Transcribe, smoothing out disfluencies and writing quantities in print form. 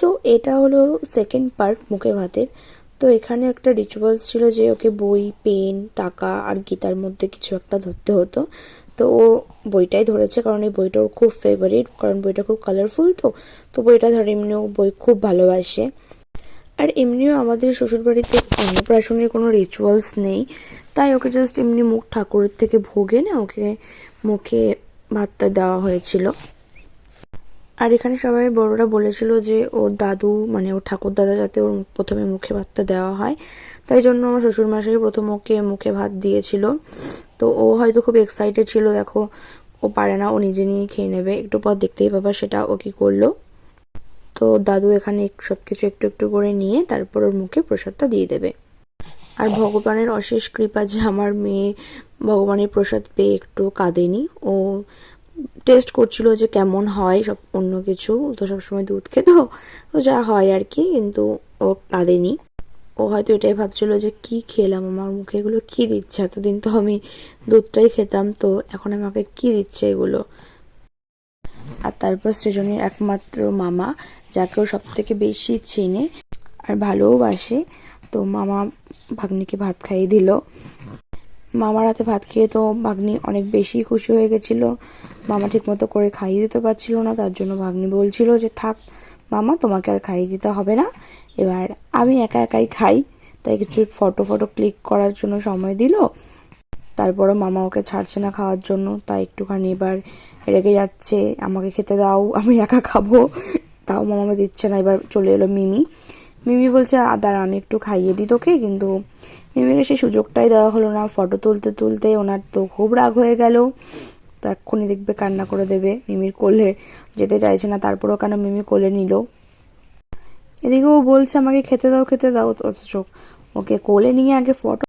So এটা হলো second part মুখে ভাতের। তো এখানে একটা রিচুয়ালস ছিল যে ওকে বই, পেন, টাকা আর গীতার মধ্যে কিছু একটা ধরতে হতো। তো ও বইটাই ধরেছে, কারণ এই বইটা ওর খুব ফেভারিট, কারণ বইটা খুব কালারফুল। তো বইটা ধরে, এমনিও বই খুব ভালোবাসে। আর এমনিও আমাদের শ্বশুরবাড়িতে অন্নপ্রাশনের কোনো রিচুয়ালস নেই, তাই ওকে জাস্ট এমনি মুখ ঠাকুরের থেকে ভোগে না ওকে মুখে ভাতটা দেওয়া হয়েছিল। আর এখানে সবাই বড়রা বলেছিল যে ওর দাদু, মানে ওর ঠাকুর দাদা, যাতে ওর প্রথমে মুখে ভাতটা দেওয়া হয়, তাই জন্য আমার শ্বশুরমশাই প্রথম ওকে মুখে ভাত দিয়েছিল। তো ও হয়তো খুব এক্সাইটেড ছিল, দেখো ও পারে না, ও নিজে নিয়ে খেয়ে নেবে, একটু পর দেখতেই পাবা সেটা ও কি করলো। তো দাদু এখানে সব কিছু একটু একটু করে নিয়ে তারপর ওর মুখে প্রসাদটা দিয়ে দেবে। আর ভগবানের অশেষ কৃপা যে আমার মেয়ে ভগবানের প্রসাদ পেয়ে একটু কাঁদেনি। ও টেস্ট করছিল যে কেমন হয় সব, অন্য কিছু তো সবসময় দুধ খেত, তো যা হয় আর কি, কিন্তু ও কাঁদেনি। ও হয়তো এটাই ভাবছিল যে কি খেলাম, আমার মুখে এগুলো কি দিচ্ছে, এতদিন তো আমি দুধটাই খেতাম, তো এখন আমাকে কি দিচ্ছে এগুলো। আর তারপর সৃজনীর একমাত্র মামা, যাকেও সব থেকে বেশি চেনে আর ভালোবাসে, তো মামা ভাগ্নিকে ভাত খাইয়ে দিল। মামার হাতে ভাত খেয়ে তো ভাগ্নি অনেক বেশি খুশি হয়ে গেছিলো। মামা ঠিক মতো করে খাইয়ে দিতে পারছিল না, তার জন্য ভাগ্নি বলছিল যে থাক মামা, তোমাকে আর খাইয়ে দিতে হবে না, এবার আমি একা একাই খাই। তাই কিছু ফটো ক্লিক করার জন্য সময় দিল। তারপরও মামা ওকে ছাড়ছে না খাওয়ার জন্য, তাই একটুখানি এবার রেগে যাচ্ছে, আমাকে খেতে দাও, আমি একা খাবো। তাও মামা দিচ্ছে না। এবার চলে এলো মিমি। মিমি বলছে দাঁড়া আমি একটু খাইয়ে দিই তোকে, কিন্তু মিমিকে সেই সুযোগটাই দেওয়া হলো না। ফটো তুলতে তুলতে ওনার তো খুব রাগ হয়ে গেল, তো এক্ষুনি দেখবে কান্না করে দেবে। মিমির কোলে যেতে চাইছে না, তারপরেও কেন মিমি কোলে নিল। এদিকে ও বলছে আমাকে খেতে দাও, অথচ ওকে কোলে নিয়ে আগে ফটো